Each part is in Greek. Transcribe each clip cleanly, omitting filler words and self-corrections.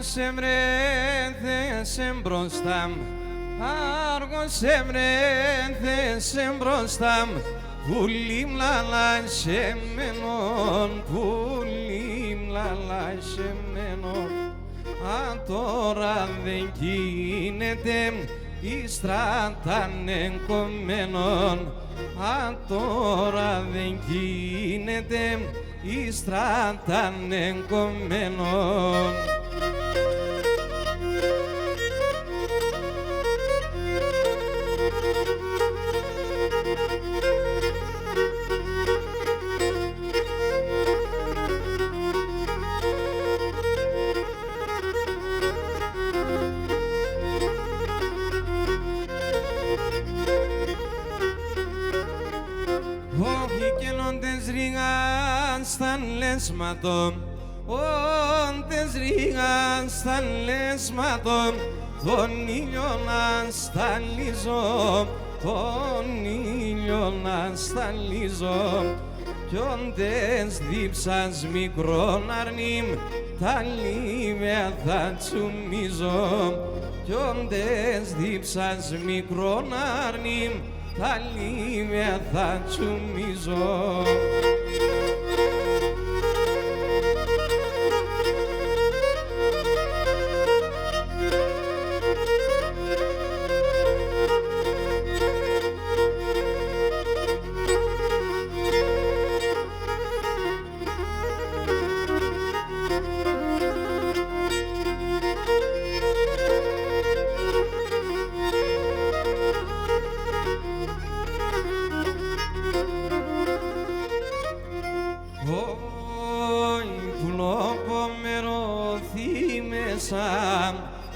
Άργωσε βρέθεσαι μπροστά μ, άργωσε βρέθεσαι μπροστά μ, πουλί μλαλασεμένον, πουλί μλαλασεμένον. Αν τώρα δεν γίνεται η στράταν εγκομμένον, αν τώρα δεν γίνεται η στράταν εγκομμένον. Όχι καινόντες ρίγαν στα λέσματο, όντες ρίγαν στα λέσματο, τον ήλιο να σταλίζω, τον ήλιο να σταλίζω. Κι όντες δίψας μικρόν αρνήμ, τα λίμια θα τσουμίζω. Κι όντες δίψας μικρόν αρνήμ, τα λίμια θα τσουμίζω.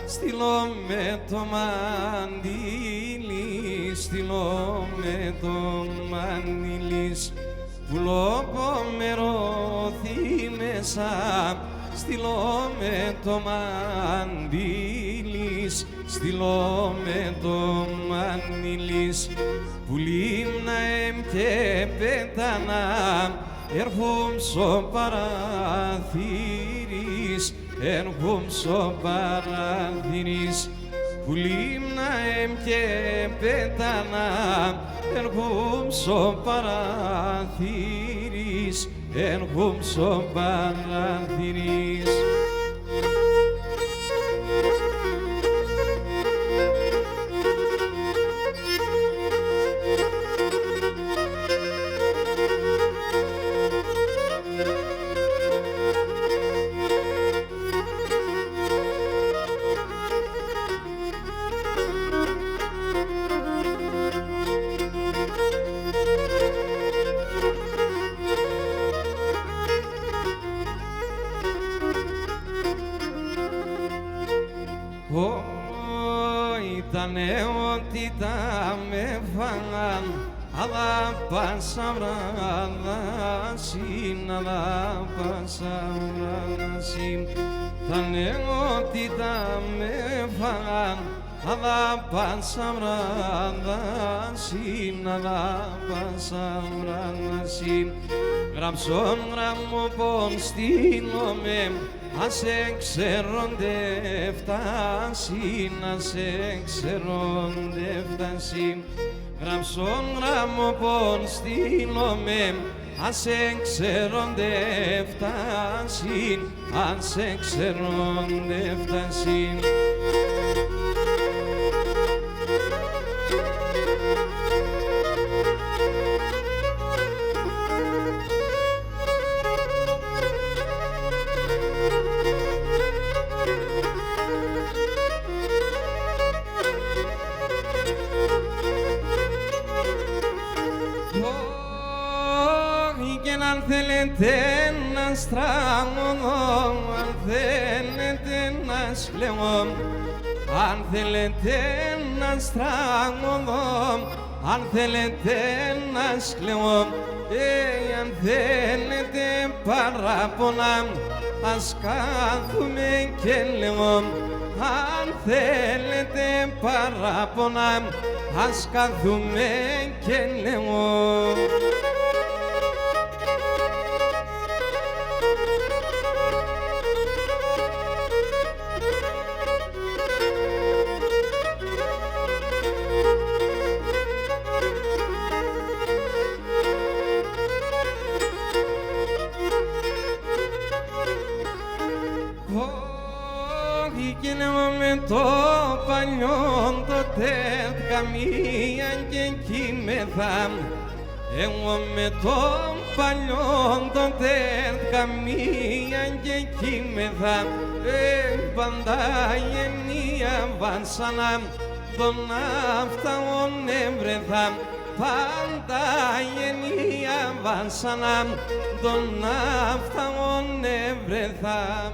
Στείλω με το μαντήλι, στείλω με το μαντήλι, πουλόπο με ρώθη μέσα, στείλω με το μαντήλι, στείλω με το μαντήλι, πουλήμνα και πέτανα, έρχομαι στο παραθύρις, έρχομαι στο παραθύρις, πουλήμνα και πέτανα, έρχομαι στο παραθύρις, έρχομαι στο παραθύρις. Ήτανε ότι τα με φάγαν, αλλά πάσα βράδασιν, αλλά πάσα βράδασιν. Ήτανε ότι τα με φάγαν, αλλά πάσα βράδασιν, αλλά πάσα βράδασιν. Γράψον γραμμοπον στείλομαι, ας εξαιρώνται φτάσει, ας εξαιρώνται φτάσει. Γράψον γραμμοπον στείλομαι, ας εξαιρώνται φτάσει, ας εξαιρώνται φτάσει. Αν θέλετε να στραγωγώ, αν θέλετε να σκλεγώ, αν θέλετε να στραγωγώ, αν θέλετε να σκλεγώ, αν θέλετε παράπονα, ας κάθουμε και λέγω. Αν θέλετε παράπονα, ας κάθουμε και λέγω. καμία και κείμεθα. Εγώ με τον παλιόν τον καμία και κείμεθα. Πάντα γεννία βάσανα τον αυταόν έβρεθα. Πάντα γεννία βάσανα τον αυταόν έβρεθα.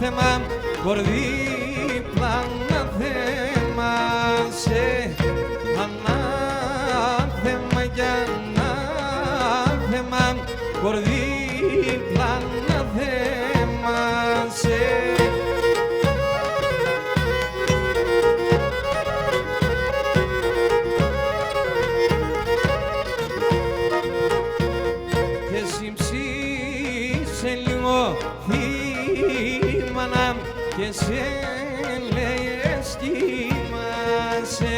ανάθεμα, κορδίπλα ανάθεμα, σε ανάθεμα κι ανάθεμα, κορδίπλα ανάθεμα, σε. Και σε λέει εσκήμασε,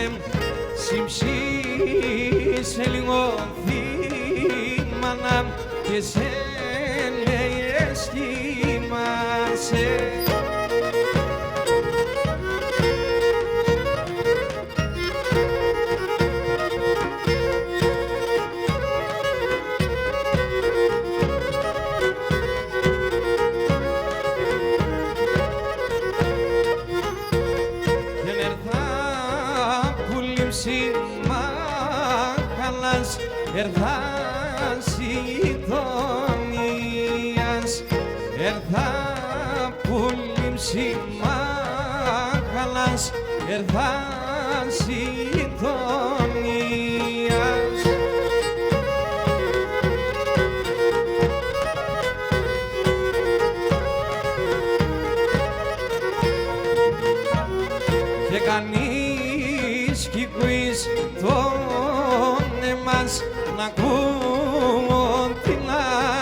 συμψήσε λίγο θύμανα και σε λέει εσκήμασε. Ερθάς γειτονίας, ερθά που λείψει μάχαλας, ερθάς γειτονίας. Και κανείς κυκουείς τον εμάς να ακούω την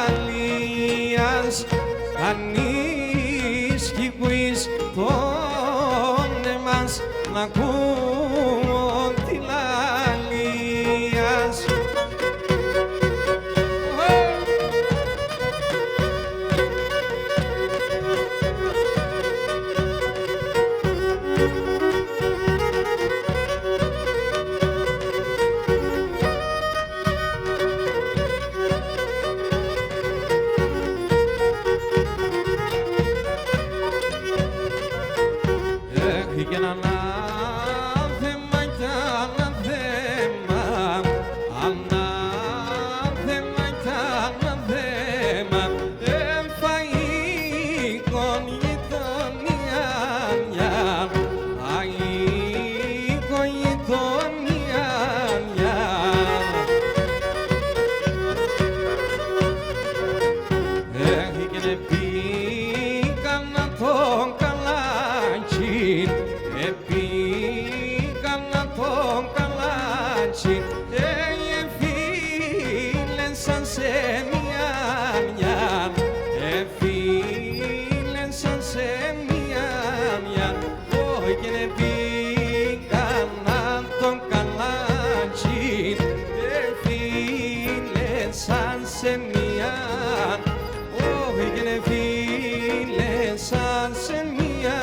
αλίας, κανείς κυκουείς τον εμάς να ακούω την αλίας. Και ένα ανάθεμα κι ανάθεμα, ανάθεμα κι ανάθεμα, εμφαΐκον γειτονία μια, αΐκον γειτονία μια. Έχει και νεπήκαν να τον καλάκι, επήκαν να τον καλάτσι, εφίλεσαν σε μια, εφίλεσαν σε μια, όχι και επήκαν να τον καλάτσι, εφίλεσαν σε μια, όχι και εφίλεσαν σε μια.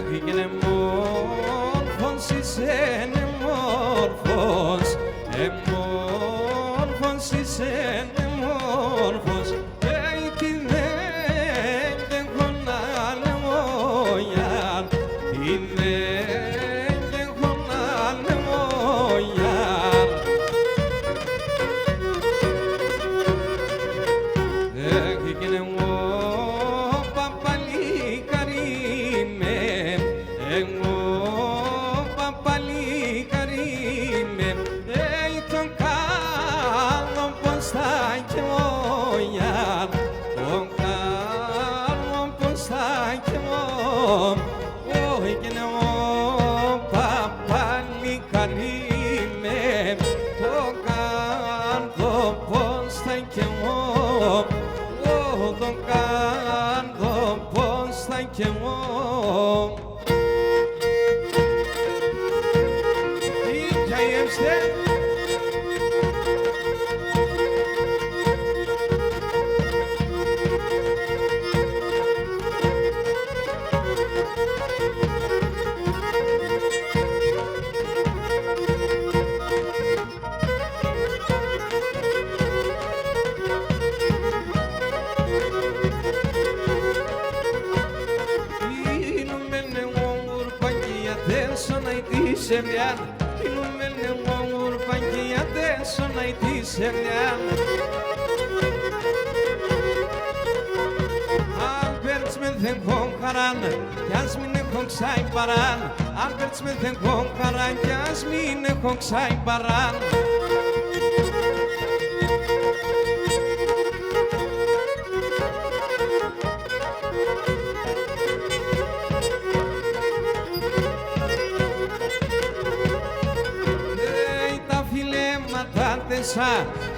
Έγινε μόρφος, είσαι μόρφος, μόρφος, είσαι μόρφος, τι δεν έχω να λέω για, τι δεν έχω να λέω για. Έγινε εγώ παπαλίκαρι με, τον κάνω πως θα κι εγώ, τον κάνω πως θα κι εγώ, όχι και εγώ παπαλίκαρι με, τον κάνω πως θα κι εγώ, τον κάνω πως θα κι εγώ. zemljan I numele omul banchiate să n-ai ti zemljan Alberts med den konkaran Jasmine kong sai baran Alberts med den konkaran Jasmine kong sai baran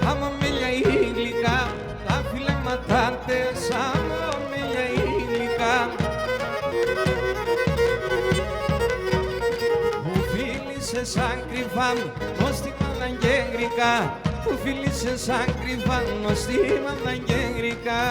Άμα μίλια η γλυκά, τα φίλε ματάντες, άμα μίλια η γλυκά. Μου φίλησες σαν κρυφά, νοστιμάνα και γρικά. Μου φίλησες σαν κρυφά, νοστιμάνα και γρικά.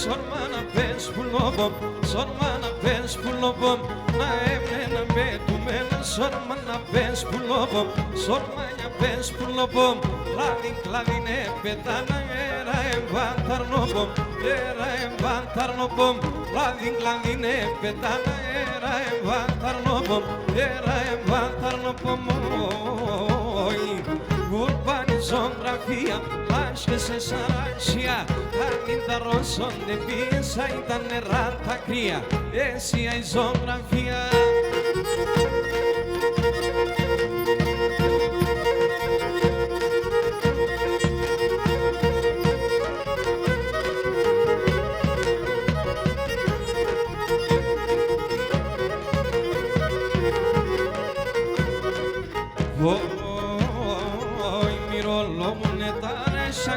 Sormana pes pulobom, sormana pes pulobom, na emena betumena sormana pes pulobom, sormana pes pulobom, ladin ladine petana era embantarnobom, ladin ladine petana era embantarnobom, Urbani zoografia, lască se sărăcia, Arminda roson de piesa y tan errata cría, esi hay zoografia.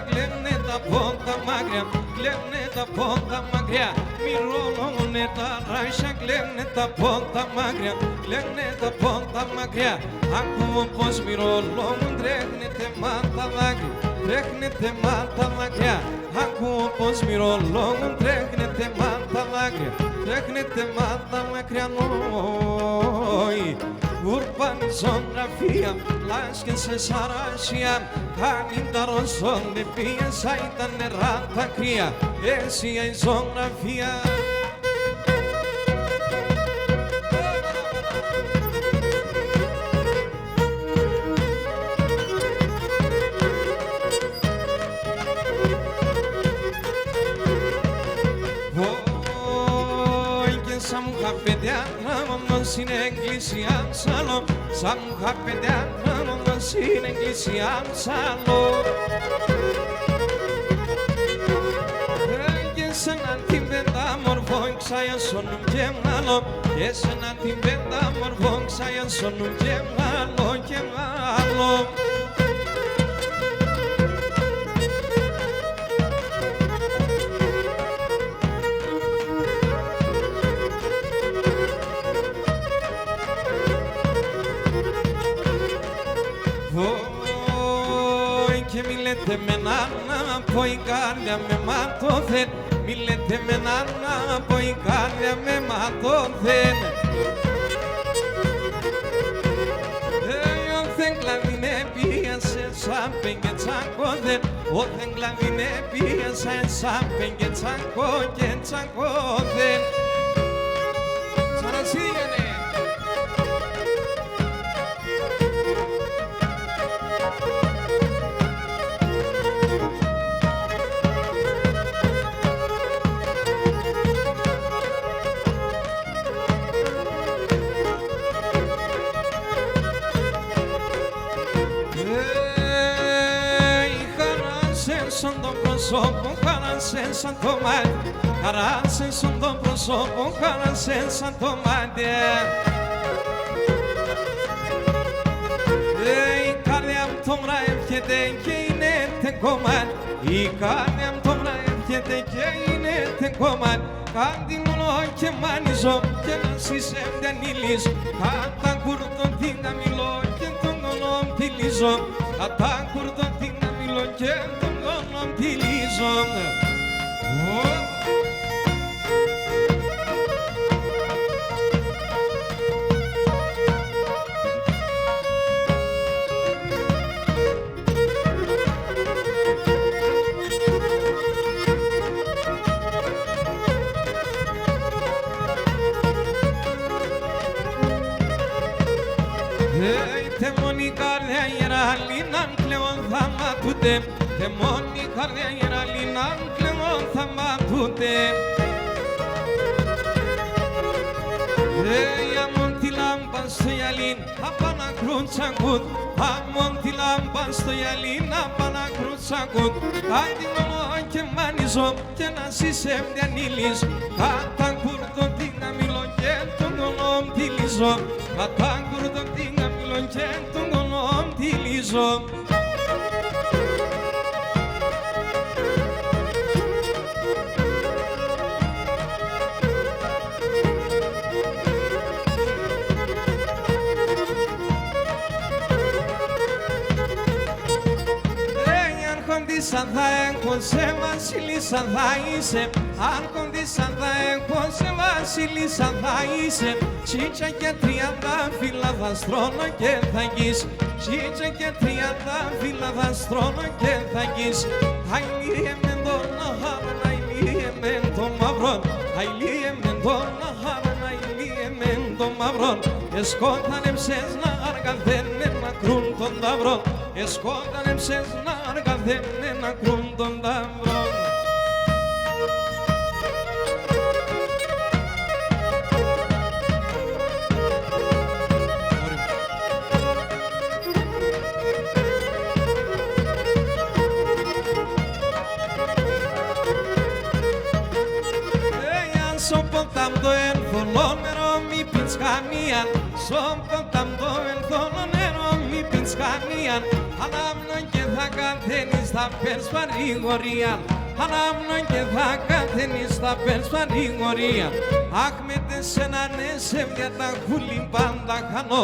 Κλέβνε τα πόντα μακριά, κλέβνε τα πόντα μακριά. Μυρώνουνε τα ράσια, κλέβνε τα πόντα μακριά, κλέβνε τα πόντα μακριά. Ακούω πως μυρώνουν, τρέχνετε μάτα δάκρυ, τρέχνετε μάτα μακριά. Ακούω πως μυρώνουν, τρέχνετε μάτα δάκρυ, τρέχνετε μάτα μακριά. Urbani zoografia, lască se sărăcia, Arminda roson de piesa y tan errata cría, esi hay zoografia. Στην εκκλησία ψαλώ, σαν μου χαπεντιά να στην εκκλησία ψαλώ. Και σε έναν την πεντάμορφο ξαϊασώνουν και μάλλον, και σε έναν την πεντάμορφο ξαϊασώνουν και μάλλον και μάλλον. Και μη λέτε με να πω η καρδιά με ματώθεν, μη λέτε με να πω η καρδιά με ματώθεν. Όθεν κλαδινέ πίασε σαν πέγγε τσακώθεν, όθεν κλαδινέ πίασε σαν πέγγε τσακώ και τσακώθεν. Ξανασύγαινε. Σαν το πρόσωπο, χάρασε σαν το μάτι, χαράσε σαν το πρόσωπο, χαράσε σαν το μάτι. Η καρδιά μου τώρα έρχεται και είναι τεκομάτι, η καρδιά μου τώρα έρχεται και είναι τεκομάτι. Κάτι μόνο και μάνιζω και να σύσεμ δεν ηλίζω, κατά κουρτον τι να μιλώ και τον κονόμ τι λίζω, κατά κουρτον τι να μιλώ μιλώ και τον κόνο τυλίζω. Τε μόνη καρδιά γεράλη να κλαίον θα ματούτε, τε μόνη καρδιά γεράλη να κλαίον θα ματούτε. Αμόν τη λάμπα στο γυαλί να πάνε κρούτσακούτ, αμόν τη λάμπα στο γυαλί να πάνε κρούτσακούτ. Κάτι μόνο και μάνιζω και να ζήσεμ διανύλεις, κατά κουρτον την να μιλώ και τον κονόμ τη λύζω, κατά κουρτον την να μιλώ και τον κονόμ τη λύζω. Αν θα έχω σε βασίλισσα θα είσαι, αν κοντήσαν θα έχω σε βασίλισσα θα είσαι. Τσίτσα και 30 φύλλα θα στρώνω και θα γεις, τσίτσα και 30 φύλλα θα στρώνω και θα γεις. Αιλίε με τον αχάρον, αιλίε με τον μαυρόν, αιλίε με τον αχάρον, αιλίε με τον μαυρόν. Εσκότανεψες να αργαθένε να κρούν τον ταυρόν, εσκότανεψες να αργαθένε να κρούν τον ταυρόν. Son potam do en fononero mi pinskanian, son potam do en fononero mi pinskanian. Ανάμνον και θα καθένεις θα πέρς παρηγορίαν, ανάμνον και θα καθένεις θα πέρς παρηγορίαν. Αχ με τεσσένα νεσέβια τα χούλιν πάντα χανώ,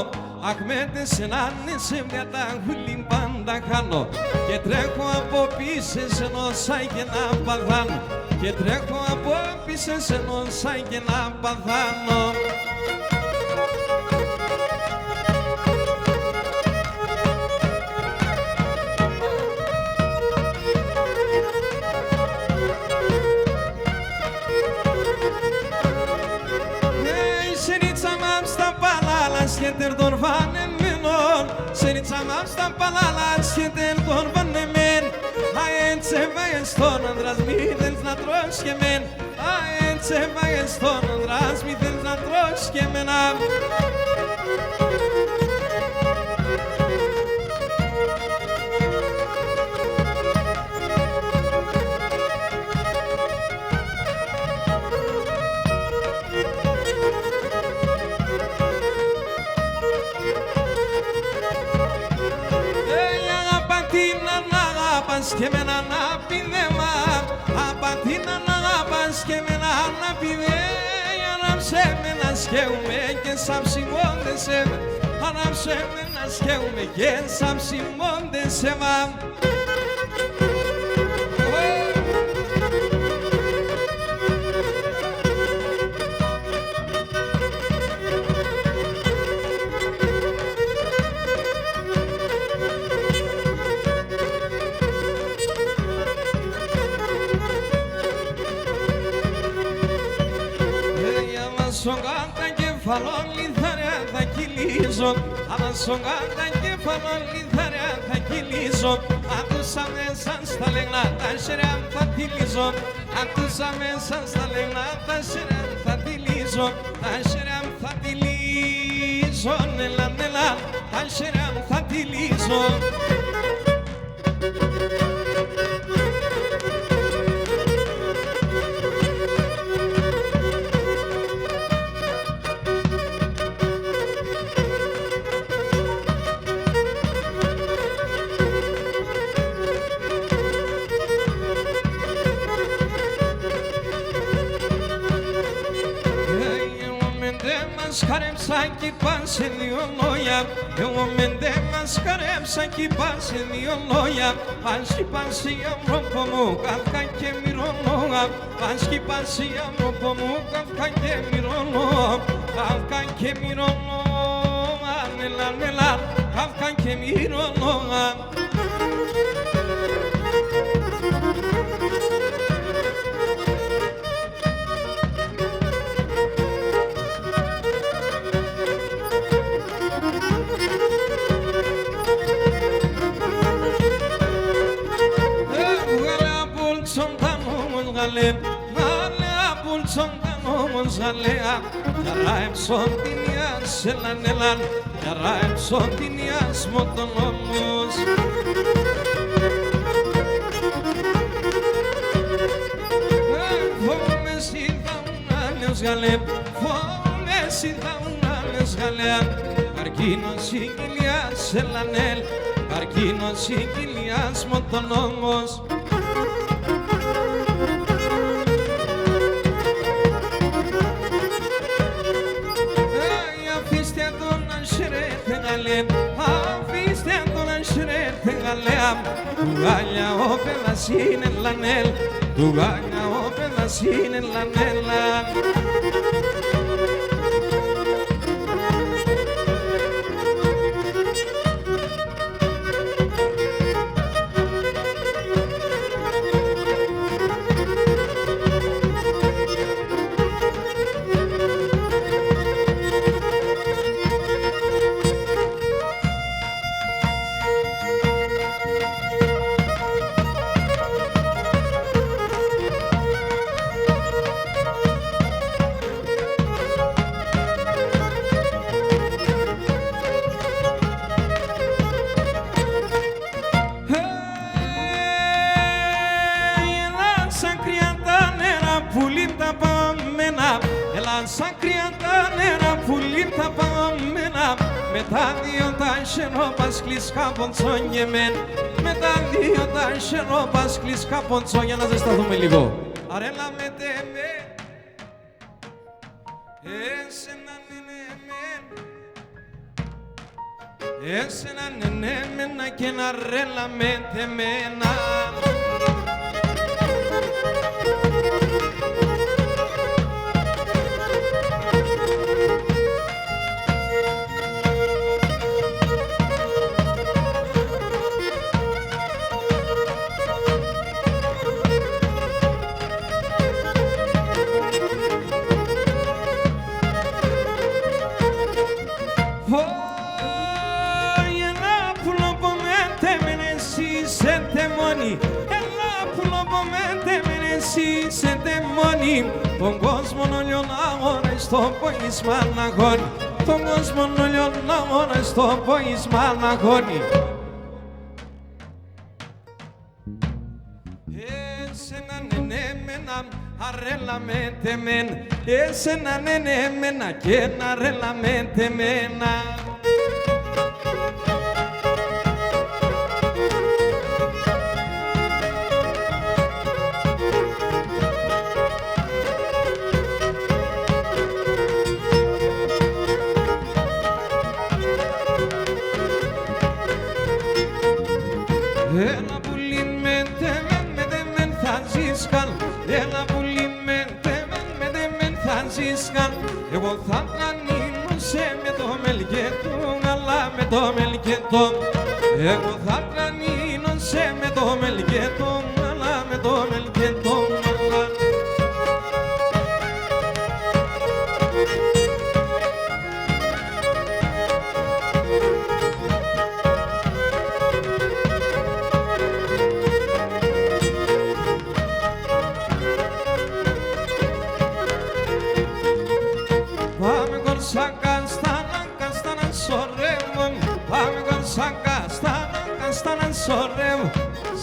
αχ με τεσσένα νεσέβια τα χούλιν πάντα χανώ. Και τρέχω από πίσες ενώ σαν και να παθάνω, και τρέχω από πίσες ενώ σαν και να παθάνω. Σχέτερ τον βανεμένον, σέριца μαμ στα παλάλα, σχέτερ τον βανεμέν. Αέντσε βάγες τον ανδράς, μη θέλεις να τρως και μεν. Αέντσε βάγες τον ανδράς, μη θέλεις να τρως και μένα. Και με έναν απειδέμα, απαντήνα να αγαπάς και με έναν απειδέ. Ανάψε με να σκέουμε και σαν ψημόντεσαι, ανάψε με να σκέουμε και σαν ψημόντεσαι. Στον κατά κεφαλόν λιθαριά θα κυλίζω, άμα στον κατά κεφαλόν λιθαριά θα κυλίζω. Αν τους αμέσαν στα λεγνά τα σειρά θα τυλίζω, αν τους αμέσαν στα λεγνά τα σειρά θα τυλίζω, τα σειρά θα τυλίζω, νελά νελά, τα σειρά θα τυλίζω. μας χάρεψα κι πας σε δύο λόγια. Εγώ μεν δε μας χάρεψα κι πας σε δύο λόγια. Πας η Ευρώπη μου κάτκα και μυρώνω. Πας η Ευρώπη μου κάτκα και μυρώνω. Κάτκα και μυρώνω. Ανέλα, κάτκα και μυρώνω. Yaraim son dinias elanelan, yaraim son dinias motonomos. Fome si daunanes galem, fome si daunanes galem. Καρκίνος οικιλιάς ελανέλ, καρκίνος οικιλιάς motonomos. Αφήστε τον να σρέφτε γαλέα. Του γάλια ο παιδας είναι λανέλ, του γάλια ο παιδας είναι λανέλα. Σαν κρυαντά νερά πουλί τα παμμένα. Με τα δύο τα χερόπας κλεισκα ποντσόνιεμεν. Με τα δύο τα χερόπας κλεισκα ποντσό. Για να ζεσταθούμε λίγο. Αρέλα με τέμε. Εσένα νενέμεν. Εσένα νενέμενα και να ρέλα με τεμένα. Τον κόσμο όλο αγώνα στο ποίσμα αναγώνει. Τον κόσμο όλο αγώνα στο ποίσμα αναγώνει. Εσένα νενέμενα αρέλα με τεμέν. Εσένα νενέμενα και να ρέλα με τεμένα. Ένα πουλί με τεμέν θα ζεις καν. Ένα πουλί με τεμέν θα ζεις καν. Εγώ θα πλανήνωσαι με το μελκέτο, αλλά με το μελκέτο. Εγώ θα πλανήνωσαι με το μελκέτο, αλλά με το μελκέτο.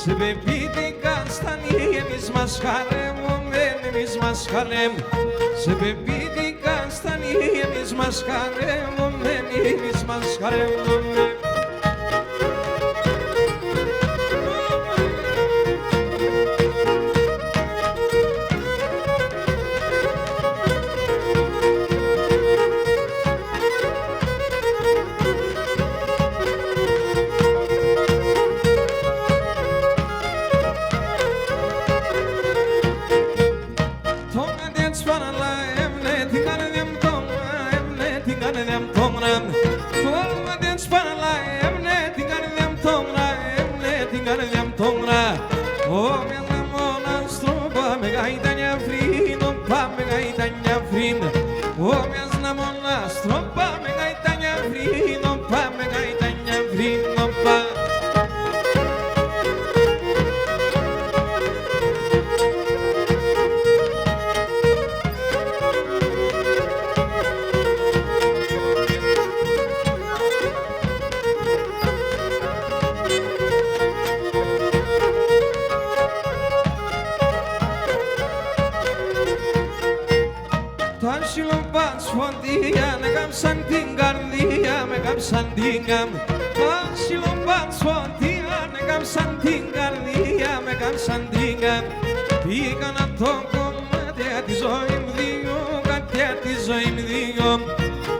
Σε πεπίτηκα στα νύχια εμείς μας χαρέμουμε, εμείς μας χαρέμουμε. Σε πεπίτηκα στα νύχια εμείς μας χαρέμουμε, εμείς μας χαρέμουμε. Μιας να μονάστρο πάμε γαϊτάνια βρύνο, πάμε γαϊτάνια βρύνο, πάμε. Τα σιλομπάν σφοντία με κάμψαν την καρδία, με κάμψαν την καρδία. Τα σιλομπάν σφοντία με κάμψαν την καρδία, με κάμψαν την καρδία. Πήγανα το κομμάτι τη ζωή μου δύο, κατιά τη ζωή μου δύο.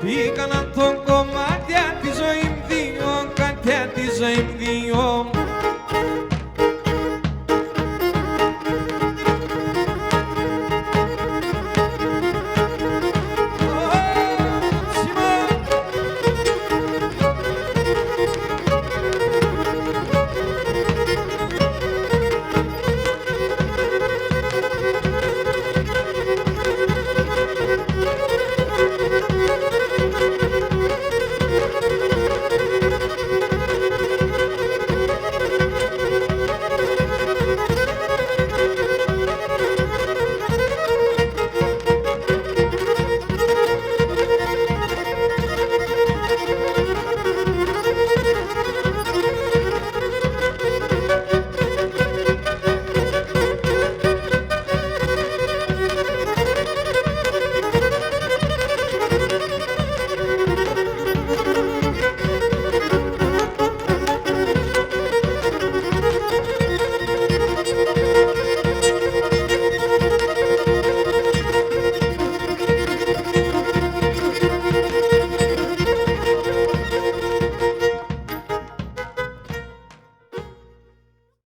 Πήγανα το κομμάτι τη ζωή μου δύο, κατιά τη ζωή μου δύο.